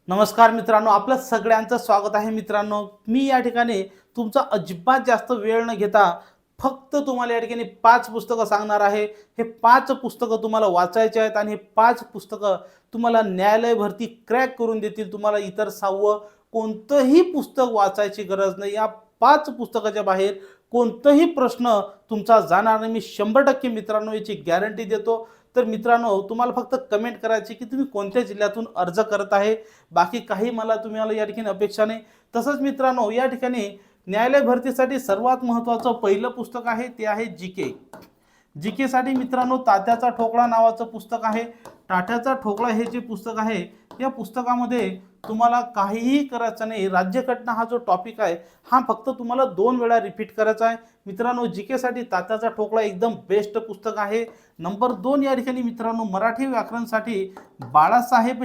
नमस्कार मित्रांनो, आपलं सगळ्यांचं स्वागत आहे। मित्रांनो, मी या ठिकाणी तुमचा अजिबात जास्त वेळ न घेता फक्त तुम्हाला या ठिकाणी 5 पुस्तकं सांगणार आहे। हे 5 पुस्तकं तुम्हाला वाचायचे आहेत आणि हे 5 पुस्तकं तुम्हाला न्यायालय भरती क्रॅक करून देतील। तुम्हाला इतर 6वं कोणतंही पुस्तक वाचायची गरज नाही। या 5 पुस्तकाच्या बाहेर कोणताही प्रश्न तुमचा जाणार नाही। मी 100% मित्रांनो याची गॅरंटी देतो। तर मित्रांनो, तुम्हाला फक्त कमेंट करायची की तुम्ही कोणत्या जिल्ह्यातून अर्ज करत आहे, बाकी काही मला तुम्हाला या ठिकाणी अपेक्षा नाही। तसंच मित्रांनो, या ठिकाणी न्यायालय भरतीसाठी सर्वात महत्त्वाचं पहिलं पुस्तक आहे ते आहे जीके। जीके साठी मित्रांनो तात्याचा ठोकळा नावाचं पुस्तक आहे। तात्याचा ठोकळा हे जे पुस्तक आहे, या पुस्तकामध्ये तुम्हाला काहीही करायचं नाही। राज्यघटना हा जो टॉपिक आहे हा फक्त तुम्हाला 2 वेळा रिपीट करायचा आहे। मित्रांनो, जीके साठी तात्याचा ठोकळा एकदम बेस्ट पुस्तक आहे। नंबर 2 या ठिकाणी मित्रांनो मराठी व्याकरणसाठी बाळासाहेब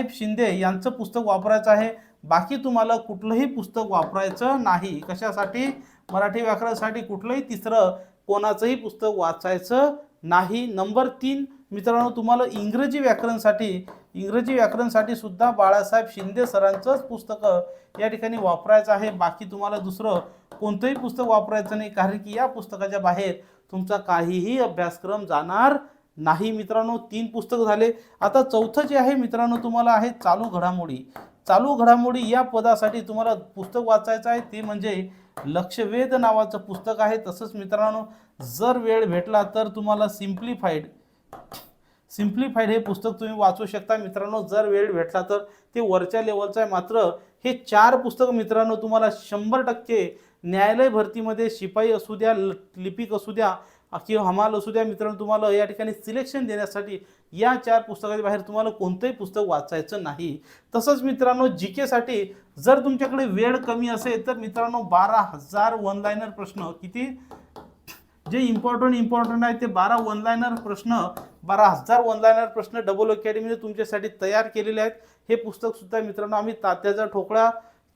शिंदे यांचं पुस्तक वापरायचं आहे। बाकी तुम्हाला कुठलंही पुस्तक वापरायचं नाही। कशासाठी? मराठी व्याकरणासाठी कुठलंही तिसरं कोणाचंही पुस्तक वाचायचं नाही। नंबर 3 मित्रांनो, तुम्हाला इंग्रजी व्याकरणसाठी सुद्धा बाळासाहेब शिंदे सरांचंच पुस्तक या ठिकाणी वापरायचं आहे। बाकी तुम्हाला दुसरं कोणतंही पुस्तक वापरायचं नाही, कारण की या पुस्तकाच्या बाहेर तुमचा काहीही अभ्यासक्रम जाणार नाही। मित्रांनो, 3 पुस्तक झाले। आता चौथं जे आहे मित्रांनो, तुम्हाला आहे चालू घडामोडी। चालू घडामोडी या पदासाठी तुम्हाला पुस्तक वाचायचं आहे, ते म्हणजे लक्षवेध नावाचं पुस्तक आहे। तसंच मित्रांनो, जर वेळ भेटला तर तुम्हाला सिम्प्लिफाईड हे पुस्तक तुम्ही वाचू शकता। मित्रांनो, जर वेळ भेटला तर ते वरच्या लेवलचं आहे। मात्र हे 4 पुस्तक मित्रांनो तुम्हाला 100% न्यायालय भरतीमध्ये शिपाई असू द्या, लिपिक असू द्या किंवा हमाल असू द्या, मित्रांनो तुम्हाला या ठिकाणी सिलेक्शन देण्यासाठी या 4 पुस्तकाच्या बाहेर तुम्हाला कोणतंही पुस्तक वाचायचं नाही। तसंच मित्रांनो, जीके साठी जर तुमच्याकडे वेळ कमी असेल तर मित्रांनो 12,000 वन लाइनर प्रश्न, किती जे इम्पॉर्टंट आहे ते 12,000 वन लाइनर प्रश्न डबल अकॅडमीने तुमच्यासाठी तयार केलेले आहेत। हे पुस्तक सुद्धा मित्रांनो आम्ही तात्याचा ठोकळा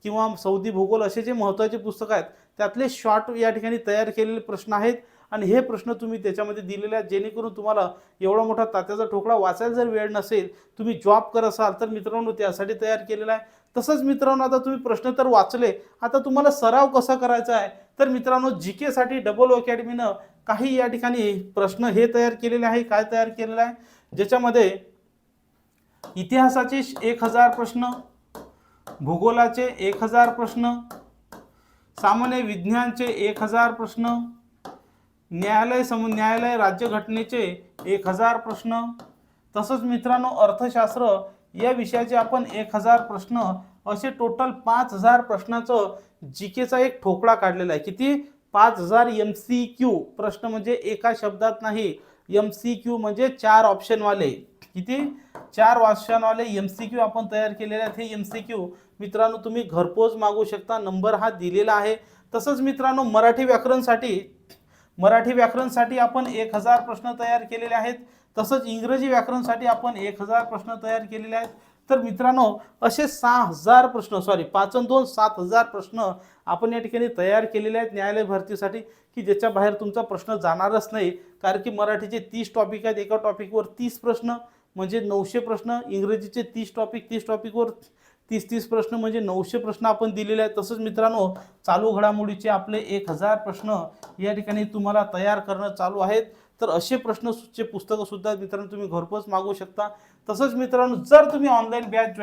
किंवा सौदी भूगोल असे जे महत्त्वाचे पुस्तक आहेत त्यातले शॉर्ट या ठिकाणी तयार केलेले प्रश्न आहेत आणि हे प्रश्न तुम्ही त्याच्यामध्ये दिलेले आहेत, जेणेकरून तुम्हाला एवढा मोठा तात्याचा ठोकळा वाचायला जर वेळ नसेल, तुम्ही जॉब करत असाल तर मित्रांनो त्यासाठी तयार केलेला आहे। तसंच मित्रांनो, आता तुम्ही प्रश्न तर वाचले, आता तुम्हाला सराव कसा करायचा आहे तर मित्रांनो जीके साठी डबल अकॅडमीनं काही या ठिकाणी प्रश्न हे तयार केलेले आहे। काय तयार केलेलं आहे? ज्याच्यामध्ये इतिहासाचे 1000 प्रश्न, भूगोलाचे 1000 प्रश्न, सामान्य विज्ञानचे 1000 प्रश्न, न्यायालय राज्यघटनेचे 1000 प्रश्न, तसंच मित्रांनो अर्थशास्त्र या विषयाचे आपण 1000 प्रश्न, असे टोटल 5000 प्रश्नाचं जीकेचा एक ठोकळा काढलेला आहे। किती? 5000 MCQ प्रश्न, म्हणजे एका शब्दात नाही, MCQ म्हणजे 4 ऑप्शन वाले। किती? 4 ऑप्शन वाले MCQ आपण तयार केलेले आहेत। हे MCQ मित्रांनो तुम्ही घरपोच मागू शकता, नंबर हा दिलेला आहे। तसंच मित्रांनो मराठी व्याकरणसाठी आपण 1000 प्रश्न तयार केलेले आहेत। तसंच इंग्रजी व्याकरणसाठी आपण 1000 प्रश्न तयार केलेले आहेत। तर मित्रांनो असे 6000 प्रश्न, 5 आणि 2 7000 प्रश्न आपण या ठिकाणी तयार केलेले आहेत न्यायालय भरतीसाठी, की ज्याच्या बाहेर तुमचा प्रश्न जाणारच नाही। कारण की मराठीचे 30 टॉपिक आहेत, एका टॉपिकवर 30 प्रश्न म्हणजे 900 प्रश्न, इंग्रजीचे 30 टॉपिकवर 30 प्रश्न म्हणजे 900 प्रश्न आपण दिलेले आहेत। तसंच मित्रांनो चालू घडामोडीचे आपले 1000 प्रश्न या ठिकाणी तुम्हाला तयार करणं चालू आहेत। तर असे प्रश्नचे पुस्तकं सुद्धा मित्रांनो तुम्ही घरपोच मागू शकता। तसंच मित्रांनो जर तुम्ही ऑनलाईन बॅच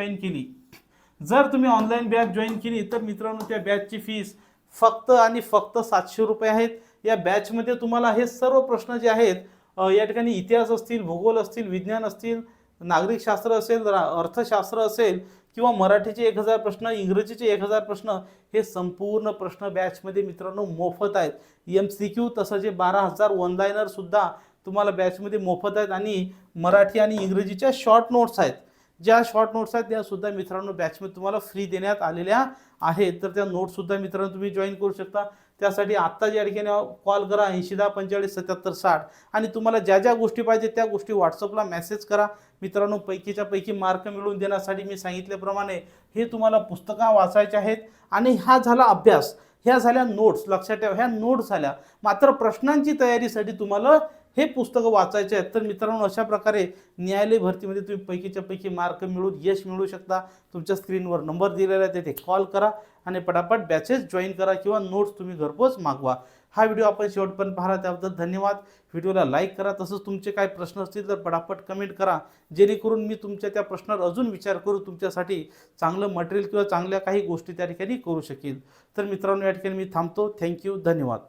जॉईन केली तर मित्रांनो त्या बॅचची फीस फक्त आणि फक्त 700 रुपये आहेत। या बॅचमध्ये तुम्हाला हे सर्व प्रश्न जे आहेत या ठिकाणी इतिहास असतील, भूगोल असतील, विज्ञान असतील, नागरिक शास्त्र असेल, अर्थशास्त्र असेल किंवा मराठीचे 1000 प्रश्न, इंग्रजीचे 1000 प्रश्न, हे संपूर्ण प्रश्न बॅचमध्ये मित्रांनो मोफत आहेत। MCQ तसं जे 12,000 वन लाइनर सुद्धा तुम्हाला बॅचमध्ये मोफत आहेत आणि मराठी आणि इंग्रजीच्या शॉर्ट नोट्स आहेत, ज्या शॉर्ट नोट्स आहेत त्या सुद्धा मित्रांनो बॅचमध्ये तुम्हाला फ्री देण्यात आलेल्या आहेत। तर त्या नोट्स सुद्धा मित्रांनो तुम्ही जॉईन करू शकता। त्यासाठी आत्ता या ठिकाणी कॉल करा 8010457760 आणि तुम्हाला ज्या ज्या गोष्टी पाहिजे त्या गोष्टी व्हॉट्सअपला मेसेज करा। मित्रांनो पैकीच्या पैकी मार्क मिळवून देण्यासाठी मी सांगितल्याप्रमाणे हे तुम्हाला पुस्तकं वाचायचे आहेत आणि हा झाला अभ्यास, ह्या झाल्या नोट्स, लक्षात ठेवा ह्या नोट्स झाल्या। मात्र प्रश्नांची तयारीसाठी तुम्हाला हे पुस्तकं वाचायचे आहेत. तर मित्रांनो, अशा प्रकारे न्यायालय भरतीमध्ये तुम्ही पैकीच्या पैकी मार्क मिळवून यश मिळवू शकता. तुमच्या स्क्रीनवर नंबर दिलेला आहे, तिथे कॉल करा आणि पटापट बॅचेस जॉईन करा किंवा नोट्स तुम्ही घरपोच मागवा. हा व्हिडिओ आपण शेवटपर्यंत पाहिला त्याबद्दल धन्यवाद. व्हिडिओला लाईक करा. तसंच तुमचे काय प्रश्न असतील तर पटापट कमेंट करा, जेणेकरून मी तुमच्या त्या प्रश्नावर अजून विचार करू तुमच्यासाठी चांगलं मटेरियल किंवा चांगल्या काही गोष्टी त्या ठिकाणी करू शकेल. तर मित्रांनो, या ठिकाणी मी थांबतो. थँक्यू, धन्यवाद.